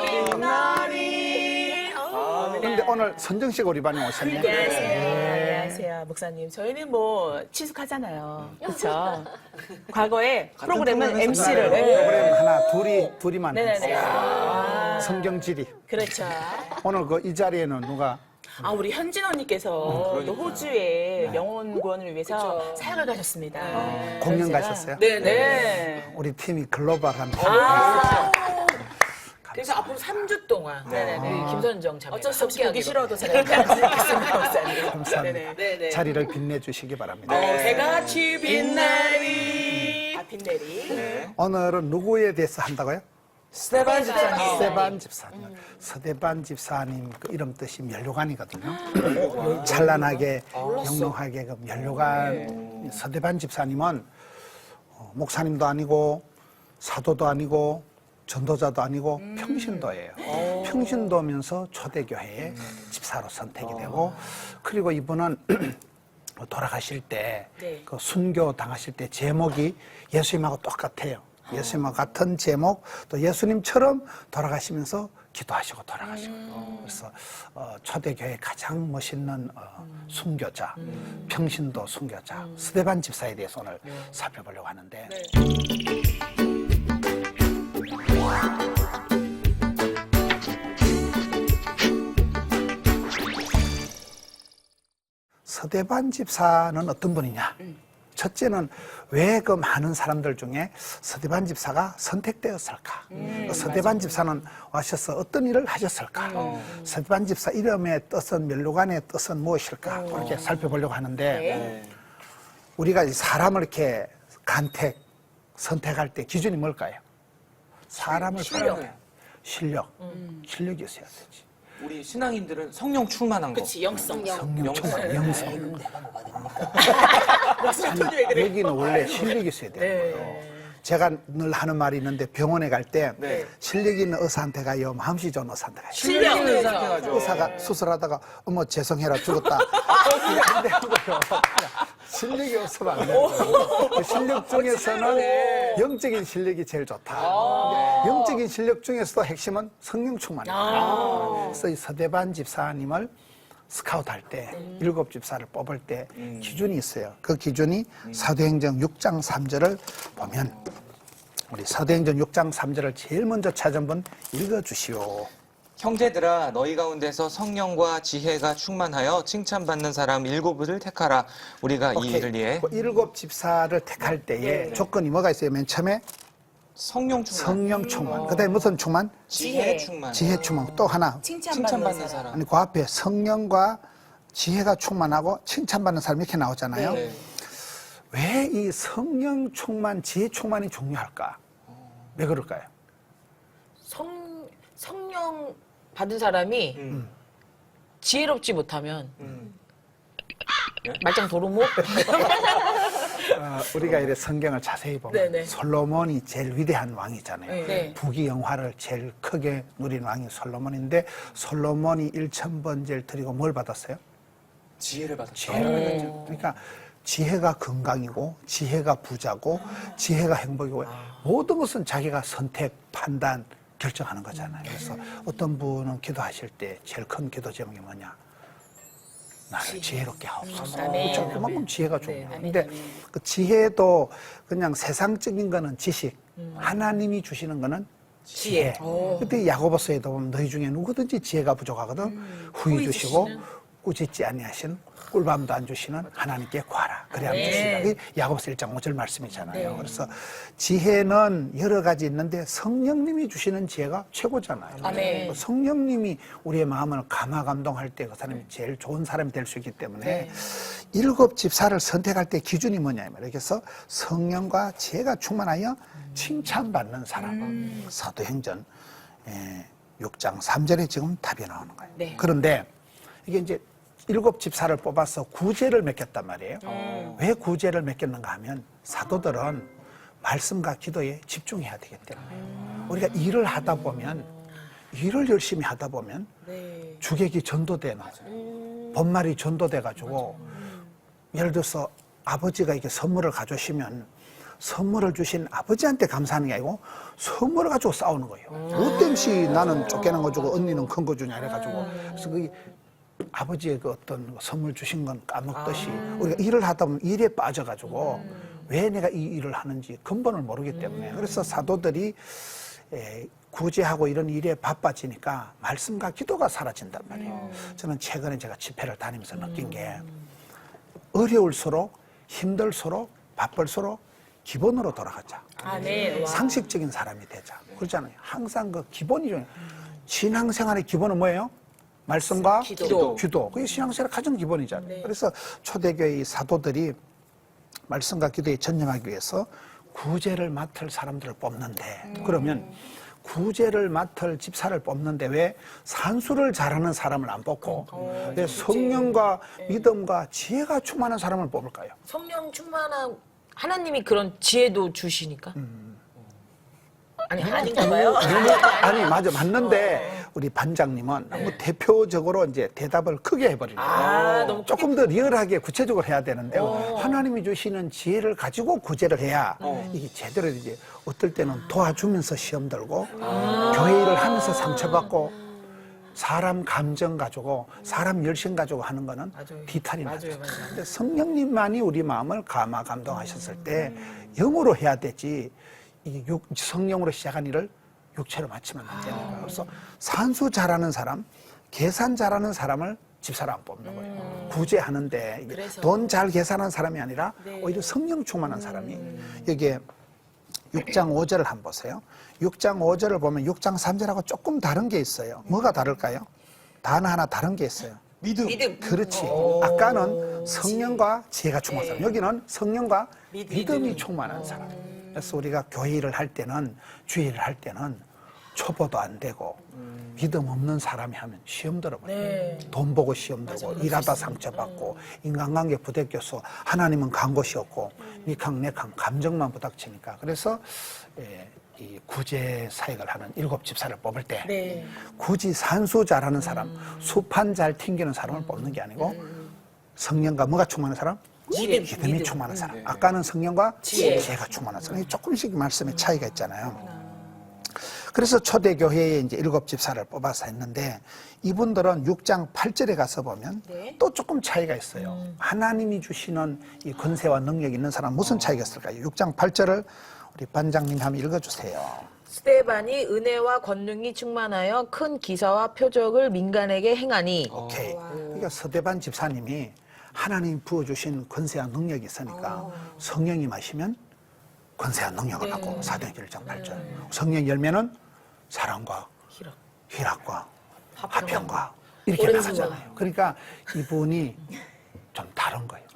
빛나리. 근데 오늘 선정식 오리반이 오셨네. 안녕하세요, 목사님. 저희는 뭐 친숙하잖아요. 그렇죠? 과거에 프로그램은 MC를 프로그램 하나 둘이만 네네네. 했어요. 성경지리. 그렇죠. 오늘 그 이 자리에는 누가 아, 우리 현진 언니께서 또 호주에 영혼 구원을 위해서 사역을 가셨습니다. 공연 제가- 가셨어요? 네. 우리 팀이 글로벌한 팀. 그래서 앞으로 3주 동안 네네네. 김선정 자매 어쩔 수 없이 보기 싫어도 제가 이렇게 앉아있겠습니다, 목사님. 감사합니다. 네네. 자리를 빛내주시기 바랍니다. 새같이 빛나리. 다 빛내리. 오늘은 누구에 대해서 한다고요? 스테반 집사님. 서대반 집사님. 서대반 집사님 그 이름 뜻이 면류관이거든요. 찬란하게 영롱하게 그 면류관 서대반 집사님은 목사님도 아니고 사도도 아니고 전도자도 아니고 평신도예요. 평신도면서 초대교회의 집사로 선택이 되고 그리고 이분은 돌아가실 때 네. 그 순교 당하실 때 제목이 예수님하고 똑같아요. 예수님과 같은 제목, 또 예수님처럼 돌아가시면서 기도하시고 돌아가시고. 그래서 초대교회 가장 멋있는 순교자, 평신도 순교자, 스데반 집사에 대해서 오늘 살펴보려고 하는데. 서대반 집사는 어떤 분이냐? 첫째는 왜 그 많은 사람들 중에 서대반 집사가 선택되었을까? 서대반 집사는 와셔서 어떤 일을 하셨을까? 서대반 집사 이름의 뜻은 면류관의 뜻은 무엇일까? 이렇게 살펴보려고 하는데 우리가 사람을 이렇게 선택할 때 기준이 뭘까요? 사람을 실력이 있어야 되지. 우리 신앙인들은 성령 충만한 거. 그치, 영성. 성령 충만, 영성. 내가 뭐가 됩니까? 여기는 원래 실력이 있어야 되는 거예요. 제가 늘 하는 말이 있는데 병원에 갈 때 실력 있는 의사한테 가요, 마음씨 좋은 의사한테 가요. 실력 있는 의사한테 가죠. 의사가 수술하다가 어머 죄송해라 죽었다. 근데 실력이 없으면 안 돼요. 그 실력 중에서는 영적인 실력이 제일 좋다. 영적인 실력 중에서도 핵심은 성령 충만이다. 그래서 이 서대반 집사님을 스카우트할 때 7집사를 뽑을 때 기준이 있어요. 그 기준이 사도행전 6장 3절을 보면 우리 사도행전 6장 3절을 제일 먼저 찾은 분 읽어주시오. 형제들아 너희 가운데서 성령과 지혜가 충만하여 칭찬받는 사람 7을 택하라. 우리가 이 일을 위해 7집사를 택할 때에 조건이 뭐가 있어요? 맨 처음에 성령 충만, 성령 충만. 그 다음에 무슨 충만? 지혜 충만, 지혜 충만. 또 하나. 칭찬받는 사람. 아니, 그 앞에 성령과 지혜가 충만하고 칭찬받는 사람 이렇게 나오잖아요. 네. 왜 이 성령 충만, 지혜 충만이 중요할까? 왜 그럴까요? 성령 받은 사람이 지혜롭지 못하면 말짱 도루묵? 우리가 이래 성경을 자세히 보면 네네. 솔로몬이 제일 위대한 왕이잖아요. 네. 부귀 영화를 제일 크게 누린 왕이 솔로몬인데 솔로몬이 1000번제를 드리고 뭘 받았어요? 지혜를 받았죠. 지혜를 받았죠. 그러니까 지혜가 건강이고 지혜가 부자고 지혜가 행복이고 모든 것은 자기가 선택, 판단, 결정하는 거잖아요. 그래서 어떤 분은 기도하실 때 제일 큰 기도 제목이 뭐냐? 나를 지혜롭게 하옵소서. 그렇죠. 그만큼 지혜가 중요해요. 근데 그 지혜도 그냥 세상적인 거는 지식, 하나님이 주시는 거는 지혜. 그때 야고보서에도 보면 너희 중에 누구든지 지혜가 부족하거든. 후히 주시고 꾸짖지 아니하신 꿀밤도 안 주시는 하나님께 구하라. 그래야 주시라. 그게 야고보서 1장 5절 말씀이잖아요. 그래서 지혜는 여러 가지 있는데 성령님이 주시는 지혜가 최고잖아요. 성령님이 우리의 마음을 감화감동할 때 그 사람이 제일 좋은 사람이 될 수 있기 때문에 7집사를 선택할 때 기준이 뭐냐 이 말이에요. 그래서 성령과 지혜가 충만하여 칭찬받는 사람. 사도행전 6장 3절에 지금 답이 나오는 거예요. 그런데 이게 이제 7집사를 뽑아서 구제를 맺겠단 말이에요. 왜 구제를 맺겠는가 하면 사도들은 말씀과 기도에 집중해야 되기 때문에 우리가 일을 하다 보면 일을 열심히 하다 보면 주객이 전도되는 본말이 전도돼가지고 예를 들어서 아버지가 이렇게 선물을 가져오시면 선물을 주신 아버지한테 감사하는 게 아니고 선물을 가지고 싸우는 거예요. 뭐 땜시 나는 쫓겨난 거 주고 언니는 큰 거 주냐 이래가지고. 그래서 그 아버지의 그 어떤 선물 주신 건 까먹듯이 우리가 일을 하다 보면 일에 빠져가지고 왜 내가 이 일을 하는지 근본을 모르기 때문에 그래서 사도들이 구제하고 이런 일에 바빠지니까 말씀과 기도가 사라진단 말이에요. 저는 최근에 제가 집회를 다니면서 느낀 게 어려울수록 힘들수록 바쁠수록 기본으로 돌아가자. 아, 네. 와. 상식적인 사람이 되자. 그렇잖아요. 항상 그 기본이 좀 신앙생활의 기본은 뭐예요? 말씀과 기도. 그게 신앙생활의 가장 기본이잖아요. 네. 그래서 초대교회의 사도들이 말씀과 기도에 전념하기 위해서 구제를 맡을 사람들을 뽑는데 그러면 구제를 맡을 집사를 뽑는데 왜 산수를 잘하는 사람을 안 뽑고 왜 성령과 믿음과 지혜가 충만한 사람을 뽑을까요? 성령 충만한 하나님이 그런 지혜도 주시니까. 아니 아닌가 봐요. 아니 맞아 맞는데 우리 반장님은 너무 대표적으로 이제 대답을 크게 해버리는 거예요. 너무 조금 더 리얼하게 구체적으로 해야 되는데 하나님이 주시는 지혜를 가지고 구제를 해야 이게 제대로 이제 어떨 때는 도와주면서 시험 들고 교회 일을 하면서 상처받고 사람 감정 가지고 사람 열심 가지고 하는 거는 비탈이 나죠. 근데 성령님만이 우리 마음을 감동하셨을 때 영으로 해야 되지 이게 성령으로 시작한 일을 육체로 마치면 안 되는 거예요. 그래서 산수 잘하는 사람, 계산 잘하는 사람을 집사로 안 뽑는 거예요. 구제하는데 돈 잘 계산하는 사람이 아니라 오히려 성령 충만한 사람이 여기에 6장 5절을 한번 보세요. 6장 5절을 보면 6장 3절하고 조금 다른 게 있어요. 뭐가 다를까요? 단어 하나 다른 게 있어요. 믿음. 그렇지. 아까는 성령과 지혜가 충만한 사람. 여기는 성령과 믿음이 충만한 사람. 그래서 우리가 교회 일을 할 때는 주일 일을 할 때는 초보도 안 되고 믿음 없는 사람이 하면 시험 들어버려요. 돈 보고 시험 들고 일하다 상처받고 인간관계 부대껴서 하나님은 간 곳이 없고 니캉내캉 감정만 부닥치니까 그래서 이 구제 사역을 하는 7 집사를 뽑을 때 굳이 산수 잘하는 사람, 수판 잘 튕기는 사람을 뽑는 게 아니고 성령과 뭐가 충만한 사람? 믿음이 충만한 사람. 아까는 성령과 지혜가 충만한 사람. 조금씩 말씀의 차이가 있잖아요. 그래서 초대교회에 이제 7 집사를 뽑아서 했는데 이분들은 6장 8절에 가서 보면 또 조금 차이가 있어요. 하나님이 주시는 이 권세와 능력이 있는 사람 무슨 차이가 있을까요? 6장 8절을 우리 반장님 한번 읽어주세요. 스데반이 은혜와 권능이 충만하여 큰 기사와 표적을 민간에게 행하니. 오케이. 그러니까 서대반 집사님이 하나님 부어주신 권세와 능력이 있으니까 성령이 마시면 권세와 능력을 받고 사도행전 1장 8절. 성령 열매는 사랑과 희락과 화평과 이렇게 나가잖아요. 그러니까 이분이 좀 다른 거예요.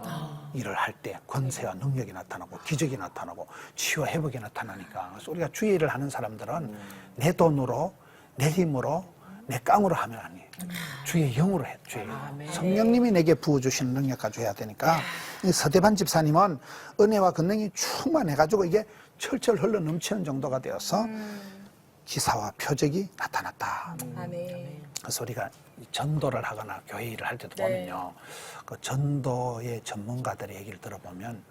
일을 할 때 권세와 능력이 나타나고 기적이 나타나고 치유와 회복이 나타나니까 그래서 우리가 주의 일을 하는 사람들은 내 돈으로 내 힘으로 내 깡으로 하면 아니에요. 주의 영으로 해. 주의 성령님이 내게 부어주시는 능력 가지고 해야 되니까 이 서대반 집사님은 은혜와 권능이 충만해가지고 이게 철철 흘러 넘치는 정도가 되어서 기사와 표적이 나타났다. 그래서 우리가 전도를 하거나 교회 일을 할 때도 보면요. 그 전도의 전문가들의 얘기를 들어보면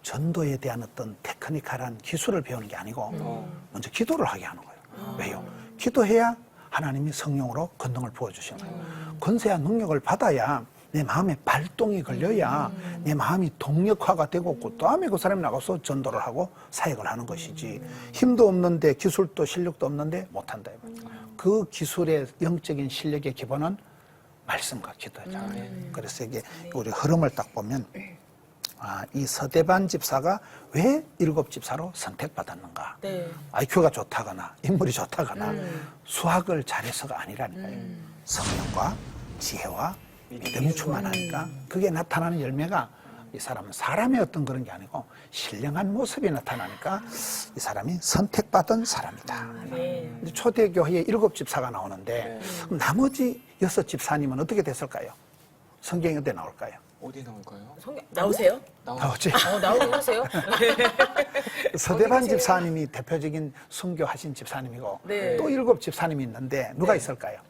전도에 대한 어떤 테크니컬한 기술을 배우는 게 아니고 먼저 기도를 하게 하는 거예요. 왜요? 기도해야 하나님이 성령으로 권능을 부어주시는 거예요. 권세와 능력을 받아야 내 마음에 발동이 걸려야 내 마음이 동력화가 되고 그 다음에 그 사람이 나가서 전도를 하고 사역을 하는 것이지 힘도 없는데 기술도 실력도 없는데 못한다. 그 기술의 영적인 실력의 기본은 말씀과 기도잖아요. 그래서 이게 우리 흐름을 딱 보면 이 서대반 집사가 왜 7 집사로 선택받았는가? IQ가 좋다거나 인물이 좋다거나 수학을 잘해서가 아니라니까요. 성령과 지혜와 믿음이 충만하니까 그게 나타나는 열매가 이 사람은 사람의 어떤 그런 게 아니고 신령한 모습이 나타나니까 이 사람이 선택받은 사람이다. 근데 초대교회에 7 집사가 나오는데 그럼 나머지 6 집사님은 어떻게 됐을까요? 성경에 어디 나올까요? 어디 나올까요? 나오세요? 나오지. 나오긴 하세요. 서대반 집사님이 대표적인 순교하신 집사님이고 또 7 집사님이 있는데 누가 있을까요?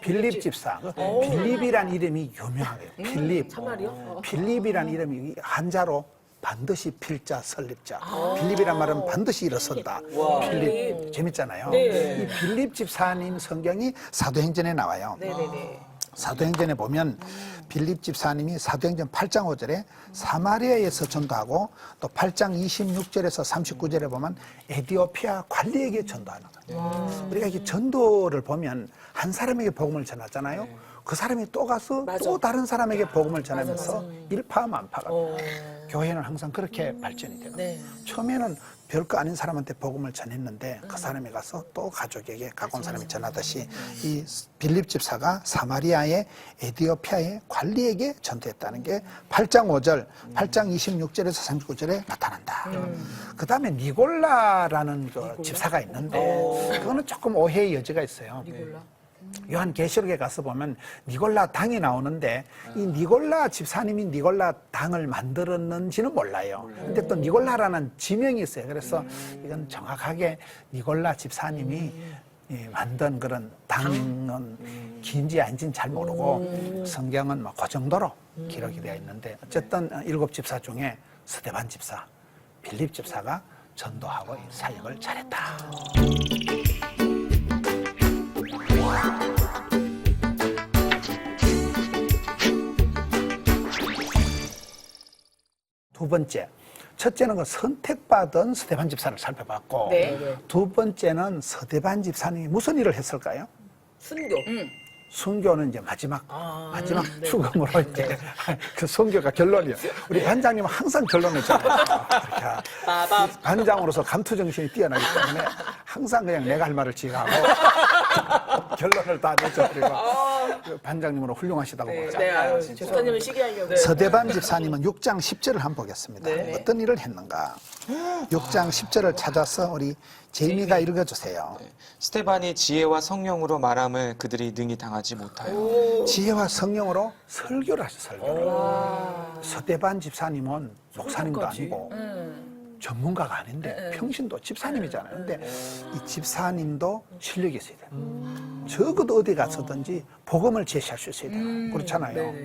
빌립 집사. 빌립이란 이름이 유명해요. 빌립. 참말이요? 빌립이란 이름이 한자로 반드시 필자 설립자. 빌립이란 말은 반드시 일어선다. 빌립 재밌잖아요. 네. 이 빌립 집사님 성경이 사도행전에 나와요. 네네네. 사도행전에 보면 빌립 집사님이 사도행전 8장 5절에 사마리아에서 전도하고 또 8장 26절에서 39절에 보면 에디오피아 관리에게 전도하는 거예요. 우리가 이렇게 전도를 보면 한 사람에게 복음을 전하잖아요. 그 사람이 또 가서 또 다른 사람에게 복음을 전하면서 일파만파가 돼요. 교회는 항상 그렇게 발전이 돼요. 네. 처음에는 별거 아닌 사람한테 복음을 전했는데 그 사람이 가서 또 가족에게 가까운 사람이 전하듯이 이 빌립 집사가 사마리아의 에디오피아의 관리에게 전도했다는 게 8장 5절, 8장 26절에서 39절에 나타난다. 그 다음에 니골라라는 그 집사가 있는데 그거는 조금 오해의 여지가 있어요. 요한계시록에 가서 보면 니골라 당이 나오는데 이 니골라 집사님이 니골라 당을 만들었는지는 몰라요. 근데 또 니골라라는 지명이 있어요. 그래서 이건 정확하게 니골라 집사님이 만든 그런 당은 긴지 아닌지는 잘 모르고 성경은 뭐 그 정도로 기록이 되어 있는데 어쨌든 7 집사 중에 스데반 집사, 빌립 집사가 전도하고 이 사역을 잘했다. 두 번째, 첫째는 그 선택받은 스데반 집사를 살펴봤고, 네. 두 번째는 스데반 집사님이 무슨 일을 했을까요? 순교. 순교는 이제 마지막 죽음으로 이제 그 순교가 결론이에요. 우리 반장님은 항상 결론을 잘해요. 반장으로서 감투 정신이 뛰어나기 때문에 항상 그냥 내가 할 말을 지가하고 결론을 다 내줘버리고 반장님으로 훌륭하시다고 봅니다. 네, 아유, 집사님을 시기하려고. 서대반 집사님은 6장 10절을 한번 보겠습니다. 어떤 일을 했는가? 6장 10절을 찾아서 우리 제이미가 읽어주세요. 스테반이 지혜와 성령으로 말함을 그들이 능히 당하지 못하여. 지혜와 성령으로 설교를 하셨어요. 설교를. 서대반 집사님은 목사님도 아니고 전문가가 아닌데 평신도 집사님이잖아요. 근데 이 집사님도 실력이 있어야 돼요. 적어도 어디 가서든지 복음을 제시할 수 있어야 돼요. 그렇잖아요.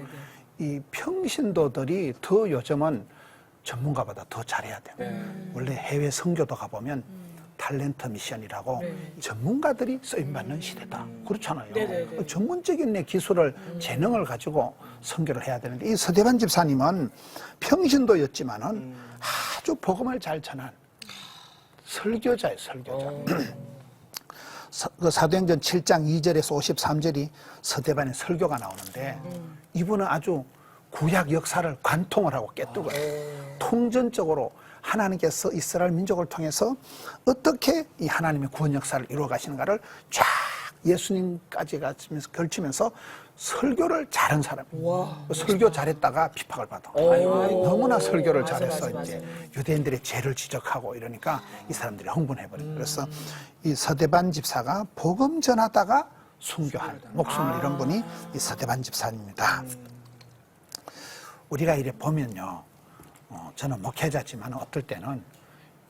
이 평신도들이 더 요즘은 전문가보다 더 잘해야 돼요. 원래 해외 선교도 가보면 탤런트 미션이라고 전문가들이 쓰임받는 시대다. 그렇잖아요. 전문적인 내 기술을, 재능을 가지고 선교를 해야 되는데 이 서대반 집사님은 평신도였지만은 아주 복음을 잘 전한 설교자예요, 설교자. 그 사도행전 7장 2절에서 53절이 서대반의 설교가 나오는데 이분은 아주 구약 역사를 관통을 하고 깨뜨려요. 통전적으로 하나님께서 이스라엘 민족을 통해서 어떻게 이 하나님의 구원 역사를 이루어 가시는가를 쫙 예수님까지 걸치면서 설교를 잘한 사람이에요. 설교 잘했다가 핍박을 받아. 너무나 설교를 잘해서 이제 유대인들의 죄를 지적하고 이러니까 이 사람들이 흥분해버려요. 그래서 이 서대반 집사가 복음 전하다가 순교한 목숨을 잃은 분이 이 서대반 집사입니다. 우리가 이래 보면요. 저는 목회자지만 어떨 때는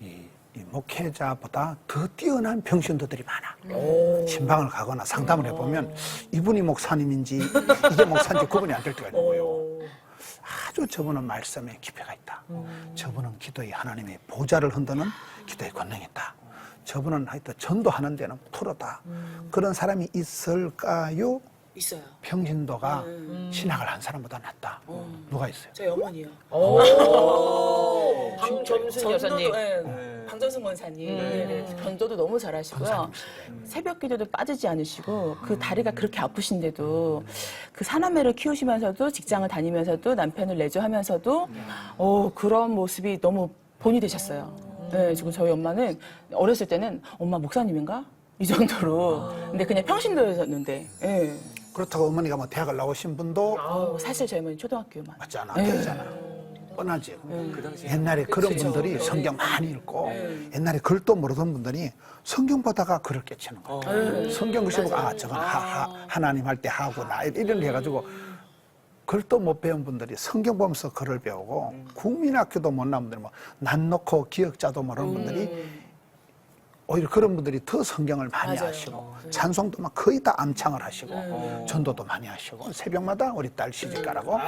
이 목회자보다 더 뛰어난 평신도들이 많아. 신방을 가거나 상담을 해보면 이분이 목사님인지 이게 목사인지 구분이 안 될 때가 있는 거예요. 아주 저분은 말씀에 깊이가 있다. 저분은 기도의 하나님의 보좌를 흔드는 기도의 권능이 있다. 저분은 하여튼 전도하는 데는 프로다. 그런 사람이 있을까요? 있어요. 평신도가 신학을 한 사람보다 낫다. 누가 있어요? 저희 어머니요. 방점순 여사님. 방정순 권사님. 전도도 너무 잘하시고요. 새벽 기도도 빠지지 않으시고 그 다리가 그렇게 아프신데도 그 사남매를 키우시면서도 직장을 다니면서도 남편을 내조하면서도 그런 모습이 너무 본이 되셨어요. 네, 지금 저희 엄마는 어렸을 때는 엄마 목사님인가? 이 정도로. 근데 그냥 평신도였는데. 예. 그렇다고 어머니가 뭐 대학을 나오신 분도 사실 저희 어머니 초등학교만. 맞지 않아? 되잖아. 뻔하지. 옛날에 그런 분들이 성경 많이 읽고 옛날에 글도 모르던 분들이 성경 보다가 글을 깨치는 거예요. 성경 글씨 보고 저건 하나님 할 때 하구나 이런 게 해가지고 글도 못 배운 분들이 성경 보면서 글을 배우고 국민학교도 못 나온 분들이 뭐 난 놓고 기억자도 모르는 분들이 오히려 그런 분들이 더 성경을 많이 하시고 찬송도 막 거의 다 암창을 하시고 전도도 많이 하시고 새벽마다 우리 딸 시집가라고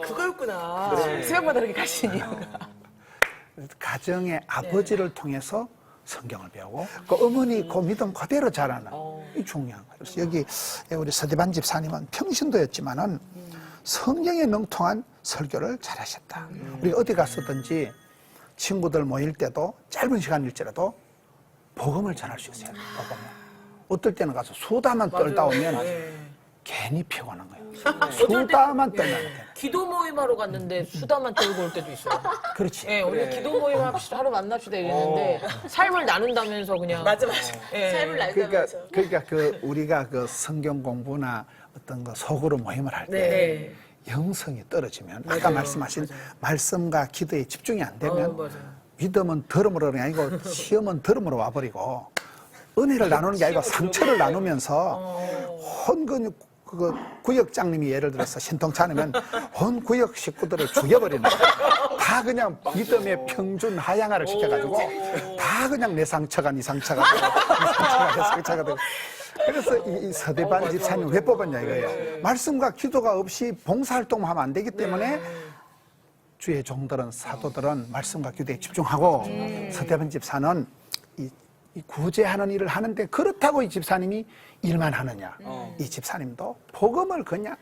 그거였구나. 새벽마다 그렇게 가시는 이유가. 가정의 아버지를 통해서 성경을 배우고 그 어머니 그 믿음 그대로 자라는 이 중요한 거예요. 그래서 여기 우리 서대반 집사님은 평신도였지만은 성경에 능통한 설교를 잘하셨다. 우리 어디 갔었든지 친구들 모일 때도 짧은 시간일지라도 복음을 전할 수 있어요. 복음을. 어떨 때는 가서 수다만 떨다 오면 괜히 피곤한 거예요. 수다만 떨면 안 돼요. 기도 모임하러 갔는데 수다만 떨고 올 때도 있어요. 그렇지. 예, 오늘 기도 모임 합시다. 하루 만납시다 이랬는데 삶을 나눈다면서 그냥. 맞아. 예. 삶을 그러니까 그 우리가 그 성경 공부나 어떤 거 속으로 모임을 할 때 네. 영성이 떨어지면 아까 말씀하신 말씀과 기도에 집중이 안 되면 맞아요. 믿음은 들음으로가 아니고 시험은 들음으로 와버리고 은혜를 나누는 게 아니고 상처를 나누면서 그 구역장님이 예를 들어서 신통찮으면 온 구역 식구들을 죽여버리는 거예요. 다 그냥 믿음의 평준 하향화를 시켜가지고 다 그냥 내 상처가 네 상처가 되고 네 상처가 내 상처가 되고 그래서 이 서대반 집사님 왜 뽑았냐 이거예요. 말씀과 기도가 없이 봉사활동을 하면 안 되기 때문에 주의 종들은 사도들은 말씀과 기도에 집중하고 서대반 집사는 이 구제하는 일을 하는데 그렇다고 이 집사님이 일만 하느냐. 이 집사님도 복음을 그냥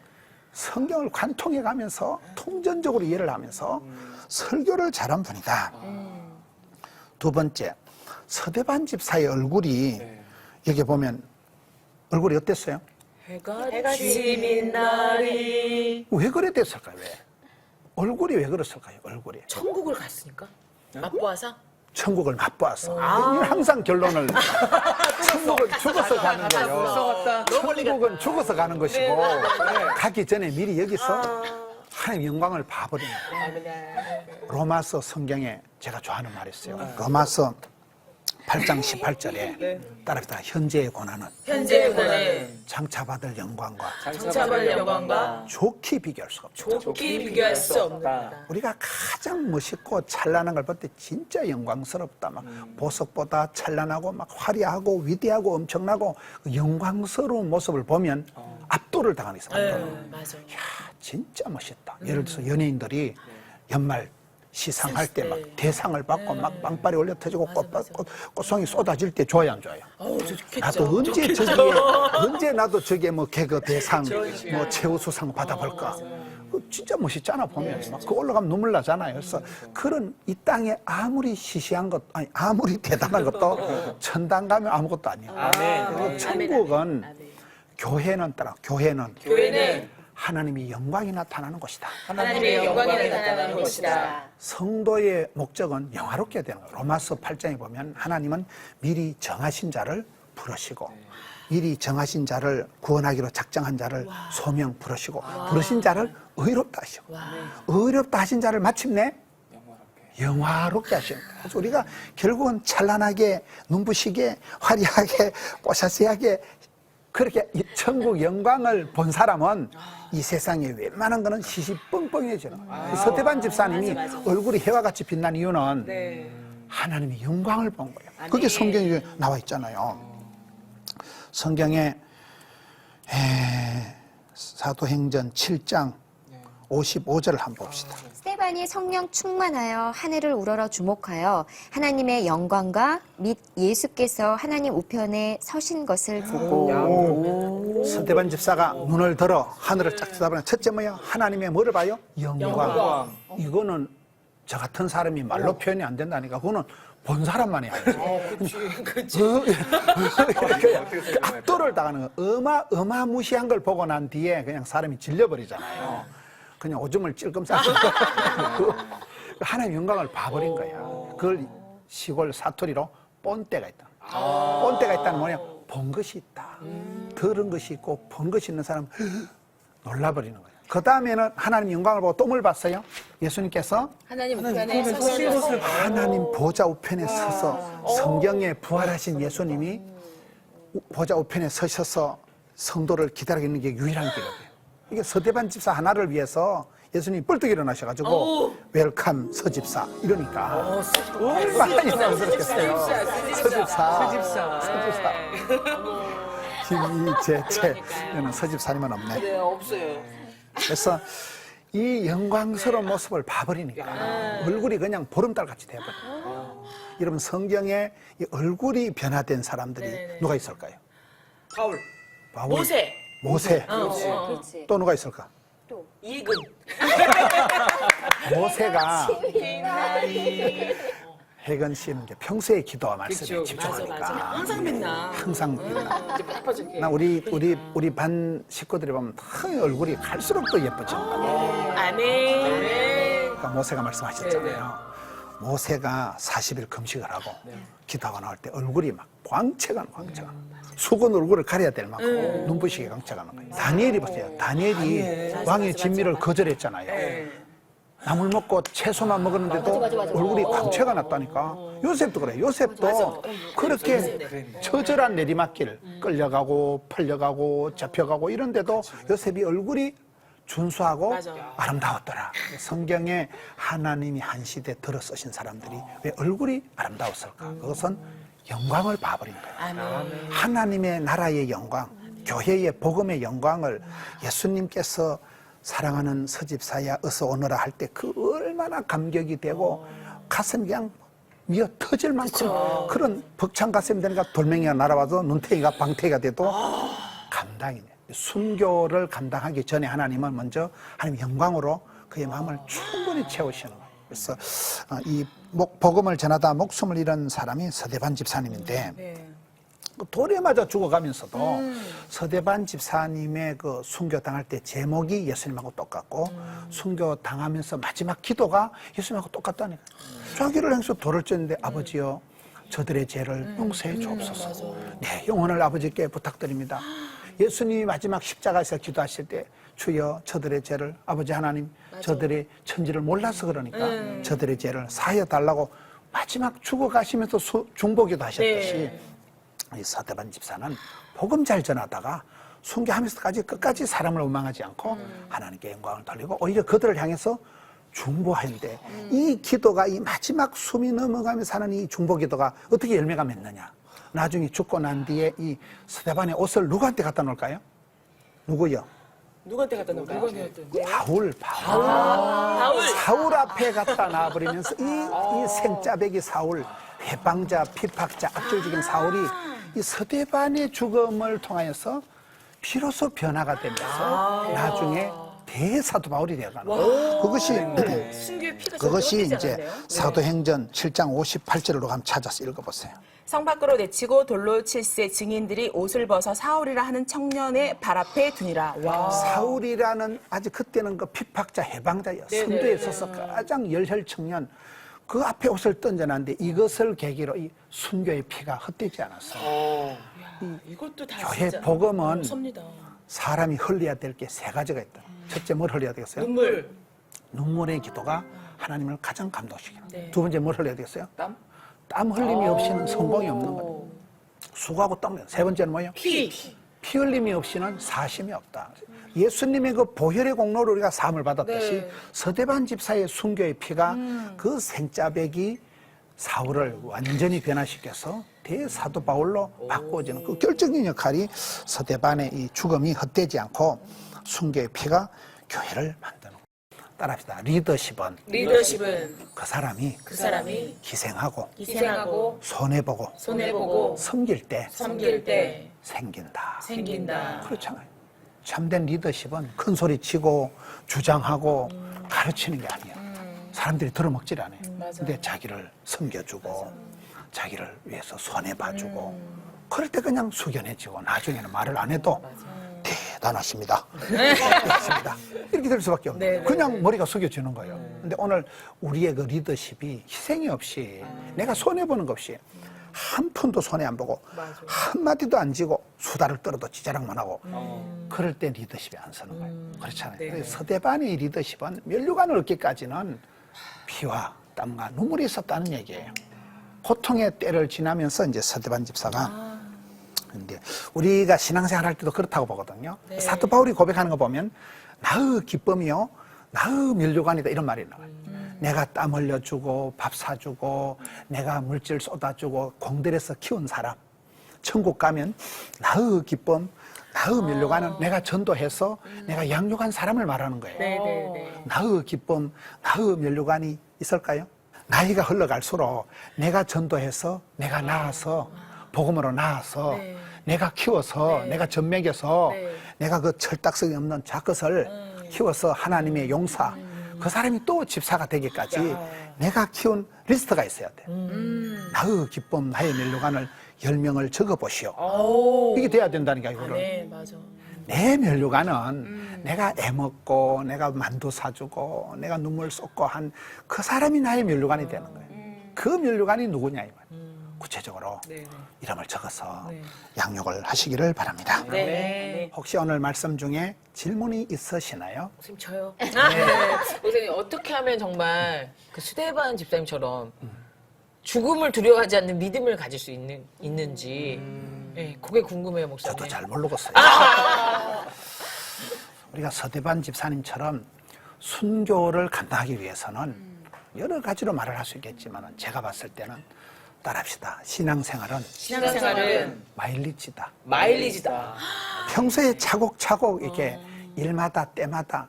성경을 관통해 가면서 통전적으로 이해를 하면서 설교를 잘한 분이다. 두 번째, 서대반 집사의 얼굴이 여기 보면 얼굴이 어땠어요? 해가 지민 날이 왜 그래 됐을까요? 왜? 얼굴이 왜 그랬을까요? 얼굴이. 천국을 갔으니까 맛보아서 천국을 맛보아서. 항상 결론을 천국은 죽어서 가는 거예요. 천국은 죽어서 가는 것이고 가기 전에 미리 여기서 하나님의 영광을 봐버리는 거예요. 로마서 성경에 제가 좋아하는 말이 있어요. 로마서 8장 18절에 따라합니다. 현재의 고난은 현재의 고난은 장차받을 영광과 장차받을 영광과 좋게 비교할 수가 없죠. 좋게 비교할 수 없다. 우리가 가장 멋있고 찬란한 걸 볼 때 진짜 영광스럽다. 막 보석보다 찬란하고 막 화려하고 위대하고 엄청나고 그 영광스러운 모습을 보면 압도를 당하는 있어. 맞아. 야, 진짜 멋있다. 예를 들어서 연예인들이 연말 시상할 때 막 대상을 받고 막 빵빠리 올려 터지고 꽃송이 쏟아질 때 좋아요, 안 좋아요? 나도 언제 나도 저게 뭐 개그 대상, 뭐 최우수상 받아볼까? 진짜 멋있잖아 보면 막 그 올라가면 눈물 나잖아요. 그래서 그런 이 땅에 아무리 시시한 것, 아니 아무리 대단한 것도 천당 가면 아무것도 아니에요. 그리고 천국은 교회는 하나님이 영광이 나타나는 곳이다. 하나님의 영광이 나타나는 곳이다. 성도의 목적은 영화롭게 해야 되는 거예요. 로마서 8장에 보면 하나님은 미리 정하신 자를 부르시고 미리 정하신 자를 구원하기로 작정한 자를 소명 부르시고 부르신 자를 의롭다 하시고 의롭다 하신 자를 마침내 영화롭게 하시는 거예요. 그래서 우리가 결국은 찬란하게 눈부시게 화려하게 뽀샤시하게 그렇게 이 천국 영광을 본 사람은 이 세상에 웬만한 거는 시시뻥뻥해지는 거예요. 서대반 집사님이 얼굴이 해와 같이 빛난 이유는 하나님의 영광을 본 거예요. 그게 성경에 나와 있잖아요. 성경에 사도행전 7장 55절을 한번 봅시다. 스데반이 성령 충만하여 하늘을 우러러 주목하여 하나님의 영광과 및 예수께서 하나님 우편에 서신 것을 보고 서대반 집사가 눈을 들어 하늘을 쫙 쳐다보면 첫째 뭐예요? 하나님의 뭐를 봐요? 영광. 이거는 저 같은 사람이 말로 표현이 안 된다니까. 그거는 본 사람만이 알지. 압도를 당하는 거. 어마무시한 걸 보고 난 뒤에 그냥 사람이 질려버리잖아요. 그냥 오줌을 찔끔 싸고 하나님의 영광을 봐버린 거야. 그걸 시골 사투리로 뻔때가 있다. 뻔때가 있다는 뭐냐? 본 것이 있다. 들은 것이 있고 본 것이 있는 사람은 놀라버리는 거야. 그 다음에는 하나님 영광을 보고 또 뭘 봤어요? 예수님께서 하나님 우편에 서신 것을 하나님 보좌 우편에 서서 성경에 부활하신 예수님이 보좌 우편에 서셔서 성도를 기다리고 있는 게 유일한 기록이에요. 이게 서대반 집사 하나를 위해서 예수님이 뻘떡 일어나셔가지고 웰컴 서집사 이러니까 얼마나 영광스럽겠어요. 서집사. 김이재채 서집사님은 없네. 네, 없어요. 그래서 이 영광스러운 모습을 봐버리니까 얼굴이 그냥 보름달같이 돼버려요. 여러분 성경에 이 얼굴이 변화된 사람들이 누가 있을까요? 바울. 모세. 모세. 그렇지. 또 누가 있을까? 이근. 모세가 혜건 씨는 이제 평소에 기도와 말씀에 집중하니까 항상 맨날. 항상 나 우리 반 식구들이 보면 다 얼굴이 갈수록 더 예뻐지는 거예요. 아멘. 그러니까 모세가 말씀하셨잖아요. 모세가 40일 금식을 하고 기도하고 나올 때 얼굴이 막 광채가 수건 얼굴을 가려야 될 만큼 눈부시게 광채가 나는 거예요. 다니엘이 보세요. 다니엘이 왕의 진미를 거절했잖아요. 나물 먹고 채소만 먹었는데도 얼굴이 광채가 났다니까. 요셉도 그래. 요셉도 그렇게 처절한 내리막길 끌려가고 팔려가고 잡혀가고 이런데도 요셉이 얼굴이 준수하고 아름다웠더라. 성경에 하나님이 한 시대 들어 쓰신 사람들이 왜 얼굴이 아름다웠을까? 그것은 영광을 봐버린 거예요. 하나님의 나라의 영광, 교회의 복음의 영광을 예수님께서 사랑하는 서집사야 어서 오너라 할 때 그 얼마나 감격이 되고 가슴이 그냥 미어 터질 만큼 그런 벅찬 가슴이 되니까 돌멩이가 날아와도 눈탱이가 방탱이가 돼도 감당이 돼. 순교를 감당하기 전에 하나님은 먼저 하나님 영광으로 그의 마음을 충분히 채우시는 거예요. 그래서 이 복음을 전하다 목숨을 잃은 사람이 서대반 집사님인데 돌에 맞아 죽어가면서도 서대반 집사님의 그 순교 당할 때 제목이 예수님하고 똑같고 순교 당하면서 마지막 기도가 예수님하고 똑같다니까. 자기를 향해서 돌을 쪘는데 아버지여 저들의 죄를 용서해 주옵소서. 네, 영혼을 아버지께 부탁드립니다. 예수님이 마지막 십자가에서 기도하실 때 주여 저들의 죄를 아버지 하나님 저들의 천지를 몰라서 그러니까 저들의 죄를 사하여 달라고 마지막 죽어가시면서 중보기도 하셨듯이 이 서대반 집사는 복음 잘 전하다가 순교하면서까지 끝까지 사람을 원망하지 않고 하나님께 영광을 돌리고 오히려 그들을 향해서 중보하는데 이 기도가 이 마지막 숨이 넘어가면서 하는 이 중보기도가 어떻게 열매가 맺느냐. 나중에 죽고 난 뒤에 이 서대반의 옷을 누구한테 갖다 놓을까요? 누구요? 누구한테 갖다 놓을까요? 바울. 사울 앞에 갖다 놔버리면서 이 생짜배기 사울, 해방자, 피팍자, 악질적인 사울이 이 서대반의 죽음을 통하여서 비로소 변화가 되면서 나중에 대사도 바울이 되어가는 거예요. 그것이 이제 사도행전 7장 58절로 한번 찾아서 읽어보세요. 성 밖으로 내치고 돌로 칠세 증인들이 옷을 벗어 사울이라 하는 청년의 발 앞에 두니라. 와. 사울이라는 아직 그때는 그 피팍자 해방자였어. 선두에 서서 가장 열혈 청년 그 앞에 옷을 던져놨는데 이것을 계기로 이 순교의 피가 헛되지 않았어요. 이것도 다 교회 진짜 복음은 무섭니다. 사람이 흘려야 될 게 세 가지가 있다. 첫째 뭘 흘려야 되겠어요? 눈물. 눈물의 기도가 하나님을 가장 감동시키는. 네. 두 번째 뭘 흘려야 되겠어요? 땀? 땀 흘림이 없이는 성공이 없는 거예요. 수고하고 땀 흘려. 세 번째는 뭐예요? 피. 피 흘림이 없이는 사심이 없다. 예수님의 그 보혈의 공로로 우리가 사함을 받았듯이 서대반 집사의 순교의 피가 그 생짜배기 사울을 완전히 변화시켜서 대사도 바울로 바꾸어지는 그 결정적인 역할이 서대반의 이 죽음이 헛되지 않고 순교의 피가 교회를 만드는 거예요. 따라합시다. 리더십은 그 사람이 희생하고 손해보고 섬길 때 생긴다. 그렇잖아요. 참된 리더십은 큰 소리 치고 주장하고 가르치는 게 아니야. 사람들이 들어먹질 않아요. 근데 자기를 섬겨주고 자기를 위해서 손해봐주고 그럴 때 그냥 숙연해지고 나중에는 말을 안 해도 대단하십니다. 대단하십니다. 이렇게 될 수밖에 없는 거예요. 그냥 머리가 숙여지는 거예요. 근데 오늘 우리의 그 리더십이 희생이 없이 내가 손해보는 것 없이 한 푼도 손해 안 보고 한마디도 안 지고 수다를 떨어도 지자랑만 하고 그럴 때 리더십이 안 서는 거예요. 그렇잖아요. 그래서 서대반의 리더십은 면류관을 얻기까지는 피와 땀과 눈물이 있었다는 얘기예요. 고통의 때를 지나면서 이제 서대반 집사가 근데 우리가 신앙생활 할 때도 그렇다고 보거든요. 사도 바울이 고백하는 거 보면 나의 기쁨이요 나의 면류관이다 이런 말이 나와요. 내가 땀 흘려주고 밥 사주고 내가 물질 쏟아주고 공들여서 키운 사람, 천국 가면 나의 기쁨, 나의 면류관은 내가 전도해서 내가 양육한 사람을 말하는 거예요. 네네네. 나의 기쁨, 나의 면류관이 있을까요? 나이가 흘러갈수록 내가 전도해서 내가 낳아서 복음으로 낳아서 내가 키워서 내가 젖먹여서 내가 그 철딱서기 없는 작것을 키워서 하나님의 용사 그 사람이 또 집사가 되기까지 내가 키운 리스트가 있어야 돼. 나의 기쁨, 나의 면류관을 10명을 적어보시오. 이게 돼야 된다는 게 이거를. 네, 맞아. 내 면류관은 내가 애먹고 내가 만두 사주고 내가 눈물 쏟고 한 그 사람이 나의 면류관이 되는 거예요. 그 면류관이 누구냐 이 말이에요. 구체적으로 이름을 적어서 양육을 하시기를 바랍니다. 네. 혹시 오늘 말씀 중에 질문이 있으시나요? 선생님 저요. 선생님 어떻게 하면 정말 그 수대반 집사님처럼 죽음을 두려워하지 않는 믿음을 가질 수 있는지 네, 그게 궁금해요, 목사님. 저도 잘 모르겠어요. 우리가 서대반 집사님처럼 순교를 감당하기 위해서는 여러 가지로 말을 할 수 있겠지만 제가 봤을 때는 따라합시다. 신앙생활은 마일리지다. 마일리지다. 평소에 차곡차곡 이렇게 일마다 때마다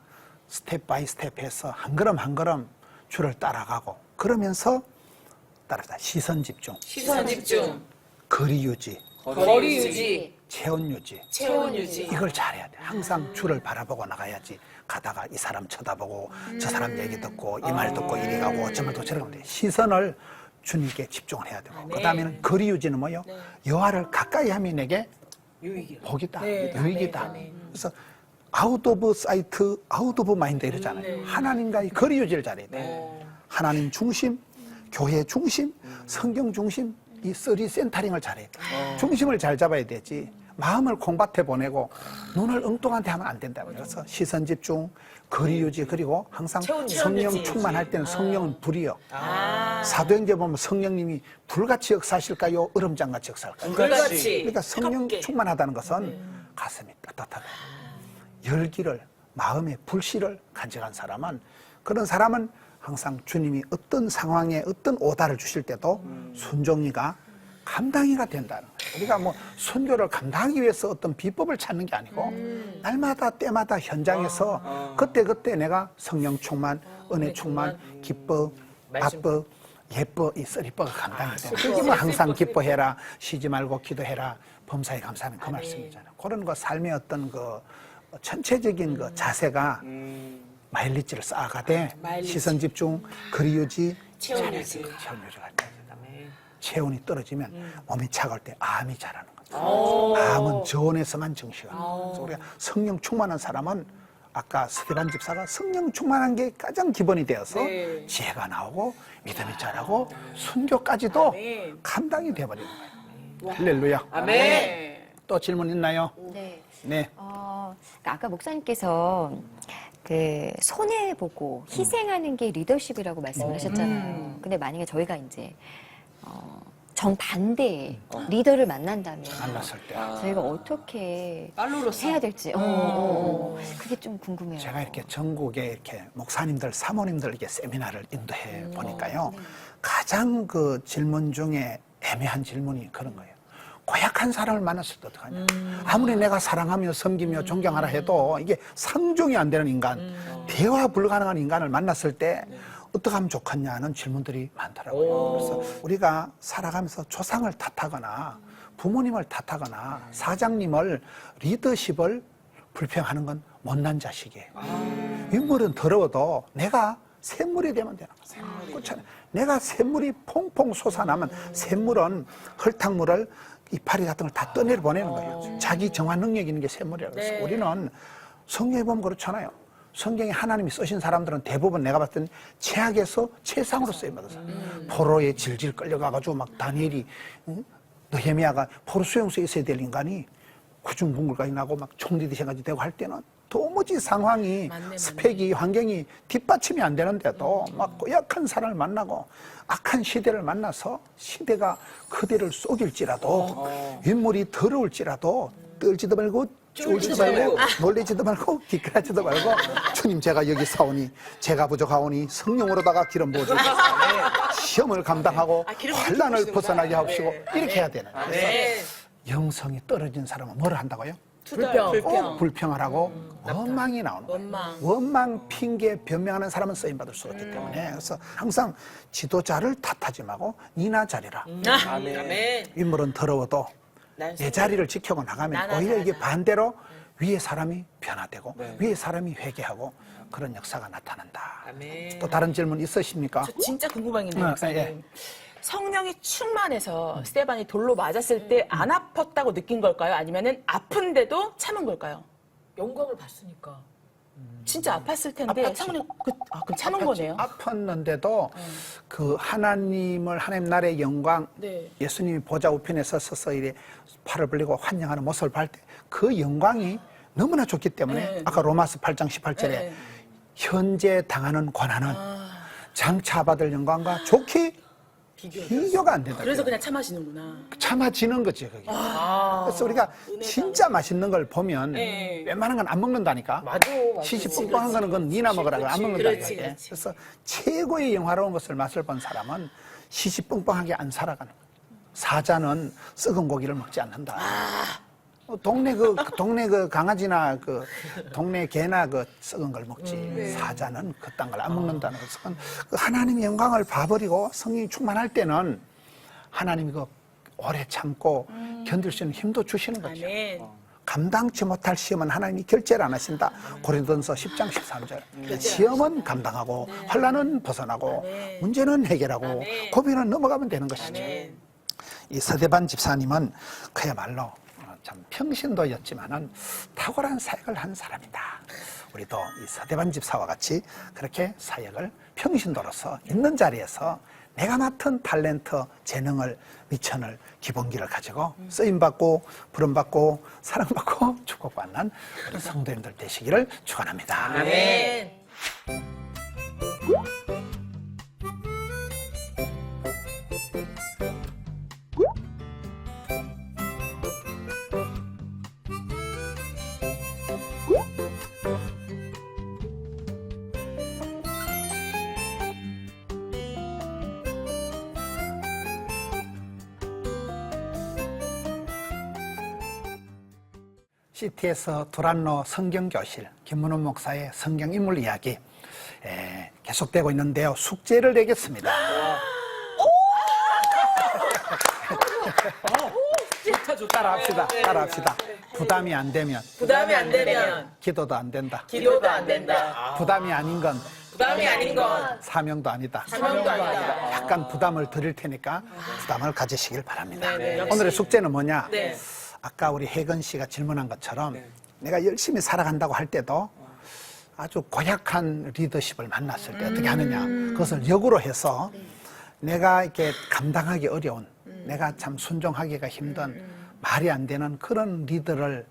스텝 바이 스텝해서 한 걸음 한 걸음 주를 따라가고 그러면서 따라합시다. 시선 집중, 시선 집중, 거리 유지, 거리 유지, 체온 유지. 체온 유지. 이걸 잘해야 돼. 항상 주를 바라보고 나가야지. 가다가 이 사람 쳐다보고 저 사람 얘기 듣고 이 말 듣고 이리 가고 저 말 듣고 저리 가면 돼. 시선을 주님께 집중을 해야 되고 그 다음에는 거리 유지는 뭐요? 여호와를 가까이 하면 내게 복이다, 유익이다. 그래서 아웃 오브 사이트, 아웃 오브 마인드 이러잖아요. 하나님과의 거리 유지를 잘해야 돼. 하나님 중심, 교회 중심, 성경 중심, 이 쓰리 센터링을 잘해야 돼. 중심을 잘 잡아야 되지. 마음을 콩밭에 보내고 눈을 엉뚱한 데 하면 안 된다. 그래서 시선 집중, 거리 유지, 그리고 항상 성령 충만할 때는 성령은 불이요. 사도행전 보면 성령님이 불같이 역사하실까요? 얼음장같이 역사할까요? 불같이. 그러니까 성령 충만하다는 것은 가슴이 따뜻하다. 열기를, 마음의 불씨를 간직한 사람은 그런 사람은 항상 주님이 어떤 상황에 어떤 오다를 주실 때도 순종이가 감당이가 된다는 거예요. 우리가 뭐 순교를 감당하기 위해서 어떤 비법을 찾는 게 아니고 날마다 때마다 현장에서 그때 내가 성령 충만, 은혜 충만, 기뻐, 바빠, 예뻐 이 쓰리뻐가 감당이 되는 거예요. 그게 뭐 항상 기뻐해라, 쉬지 말고 기도해라, 범사에 감사하는 그 말씀이잖아요. 그런 거 삶의 어떤 그 전체적인 그 자세가 마일리지를 쌓아가되 시선 집중, 거리 유지, 체온 유지가 돼. 체온이 떨어지면 몸이 차가울 때 암이 자라는 거죠. 암은 저온에서만 증식하는 거죠. 그래서 우리가 성령 충만한 사람은 아까 스테반 집사가 성령 충만한 게 가장 기본이 되어서 지혜가 나오고 믿음이 자라고 순교까지도 감당이 돼버리는 거예요. 할렐루야. 아멘. 또 질문 있나요? 네. 네. 그러니까 아까 목사님께서 그 손해보고 희생하는 게 리더십이라고 말씀을 하셨잖아요. 근데 만약에 저희가 이제 정반대의 리더를 만난다면 만났을 때 저희가 어떻게 말로로서. 해야 될지 그게 좀 궁금해요. 제가 이렇게 전국에 이렇게 목사님들, 사모님들 이렇게 세미나를 인도해 보니까요. 가장 그 질문 중에 애매한 질문이 그런 거예요. 고약한 사람을 만났을 때 어떡하냐. 아무리 내가 사랑하며 섬기며 존경하라 해도 이게 상종이 안 되는 인간, 대화 불가능한 인간을 만났을 때 어떻게 하면 좋겠냐는 질문들이 많더라고요. 그래서 우리가 살아가면서 조상을 탓하거나 부모님을 탓하거나 사장님을 리더십을 불평하는 건 못난 자식이에요. 인물은 더러워도 내가 샘물이 되면 되는 거예요. 그렇잖아요. 내가 샘물이 퐁퐁 솟아나면 샘물은 흙탕물을 이파리 같은 걸 다 떠내려 보내는 거예요. 자기 정화 능력 있는 게 샘물이라고 해서 우리는 성경에 보면 그렇잖아요. 성경에 하나님이 쓰신 사람들은 대부분 내가 봤을 땐 최악에서 최상으로 쓰임받았어. 포로에 질질 끌려가가지고 막 다니엘이, 느헤미야가 포로 수용소에 있어야 될 인간이 구중궁궐까지 나고 막 총리대신까지 되고 할 때는 도무지 상황이 스펙이 환경이 뒷받침이 안 되는데도 막 고약한 사람을 만나고 악한 시대를 만나서 시대가 그대를 속일지라도 인물이 더러울지라도 떨지도 말고 쫄지도 말고 놀리지도 말고 기끌하지도 말고 주님 제가 여기 사오니 제가 부족하오니 성령으로다가 기름 부어주시고 시험을 감당하고 환난을 벗어나게 하옵시고 이렇게 해야 되는 거예요. 그래서 영성이 떨어진 사람은 뭘 한다고요? 불평을 하고 원망이 나오는 거예요. 원망, 핑계, 변명하는 사람은 쓰임받을 수가 없기 때문에 그래서 항상 지도자를 탓하지 말고 니나 자리라. 아멘. 인물은 더러워도 내 자리를 지켜고 나가면 오히려 이게 반대로 위에 사람이 변화되고 위에 사람이 회개하고 그런 역사가 나타난다. 아멘. 또 다른 질문 있으십니까? 저 진짜 궁금한 게 있는데 목사님. 성령이 충만해서 스테반이 돌로 맞았을 때 안 아팠다고 느낀 걸까요? 아니면은 아픈데도 참은 걸까요? 영광을 봤으니까. 진짜 아팠을 텐데 성령 그럼 참은 거네요. 아팠는데도 그 하나님 나라의 영광 네. 예수님이 보좌 우편에 서서 이래 팔을 벌리고 환영하는 모습을 볼 때 그 영광이 너무나 좋기 때문에 아까 로마서 8장 18절에 현재 당하는 고난은 장차 받을 영광과 좋게 비교가 안 된다. 그래서 그냥 참아시는구나. 참아지는 거지 그게. 그래서 우리가 진짜 맛있는 걸 보면 웬만한 건 안 먹는다니까. 맞아. 시시뻑뻑한 거는 그건 니나 먹으라고 안 먹는다니까. 그렇지, 이게. 그렇지. 그래서 최고의 영화로운 것을 맛을 본 사람은 시시뻥뻥하게 안 살아가는 거예요. 사자는 썩은 고기를 먹지 않는다. 동네 그 강아지나 그 동네 개나 그 썩은 걸 먹지. 사자는 그딴 걸 안 먹는다는 것은 그 하나님의 영광을 봐버리고 성령이 충만할 때는 하나님이 그 오래 참고 견딜 수 있는 힘도 주시는 거죠. 아멘. 감당치 못할 시험은 하나님이 결제를 안 하신다. 고린도전서 10장 13절. 시험은 감당하고 환난은 벗어나고 문제는 해결하고 고비는 넘어가면 되는 것이죠. 이 서대반 집사님은 그야말로 참 평신도였지만은 탁월한 사역을 한 사람이다. 우리도 이 서대반 집사와 같이 그렇게 사역을 평신도로서 있는 자리에서 내가 맡은 탤런트, 재능을, 미천을, 기본기를 가지고 쓰임받고 부름받고 사랑받고 축복받는 우리 성도님들 되시기를 축원합니다. 아멘. CT에서 두란노 성경교실 김문훈 목사의 성경인물 이야기 계속되고 있는데요. 숙제를 내겠습니다. 좋다. 따라합시다. 부담이 안 되면 부담이 안 되면 기도도 안 된다. 기도도 안 된다. 부담이 아닌 건 부담이 아닌 건 사명도 아니다. 사명도 아니다. 약간 부담을 드릴 테니까 부담을 가지시길 바랍니다. 네. 오늘의 숙제는 뭐냐? 네. 아까 우리 혜건 씨가 질문한 것처럼 내가 열심히 살아간다고 할 때도 아주 고약한 리더십을 만났을 때 어떻게 하느냐. 그것을 역으로 해서 내가 이렇게 감당하기 어려운 내가 참 순종하기가 힘든 말이 안 되는 그런 리더를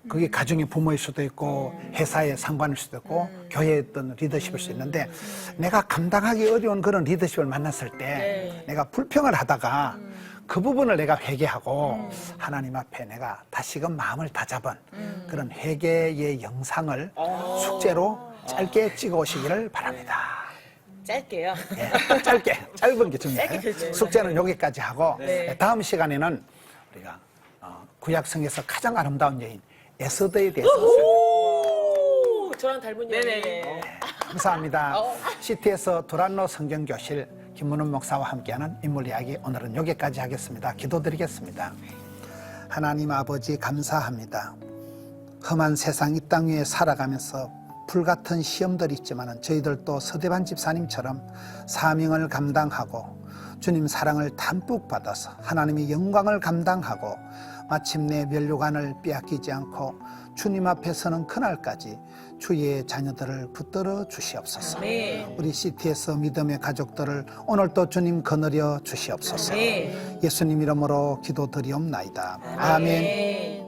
그게 가정의 부모일 수도 있고 회사의 상관일 수도 있고 교회의 어떤 리더십일 수 있는데 내가 감당하기 어려운 그런 리더십을 만났을 때 내가 불평을 하다가 그 부분을 내가 회개하고 하나님 앞에 내가 다시금 마음을 다잡은 그런 회개의 영상을 숙제로 짧게 찍어 오시기를 바랍니다. 짧게요. 짧은 게 중요해요. 숙제는 여기까지 하고 다음 시간에는 우리가 구약성에서 가장 아름다운 여인 에스더에 대해서 저랑 닮은 여인. 감사합니다. CT에서 두란노 성경교실 김문훈 목사와 함께하는 인물 이야기 오늘은 여기까지 하겠습니다. 기도드리겠습니다. 하나님 아버지 감사합니다. 험한 세상 이 땅 위에 살아가면서 불같은 시험들이 있지만 저희들도 서대반 집사님처럼 사명을 감당하고 주님 사랑을 담뿍 받아서 하나님의 영광을 감당하고 마침내 면류관을 빼앗기지 않고 주님 앞에 서는 그날까지 주의 자녀들을 붙들어 주시옵소서. 우리 CT에서 믿음의 가족들을 오늘도 주님 거느려 주시옵소서. 예수님 이름으로 기도드리옵나이다. 아멘.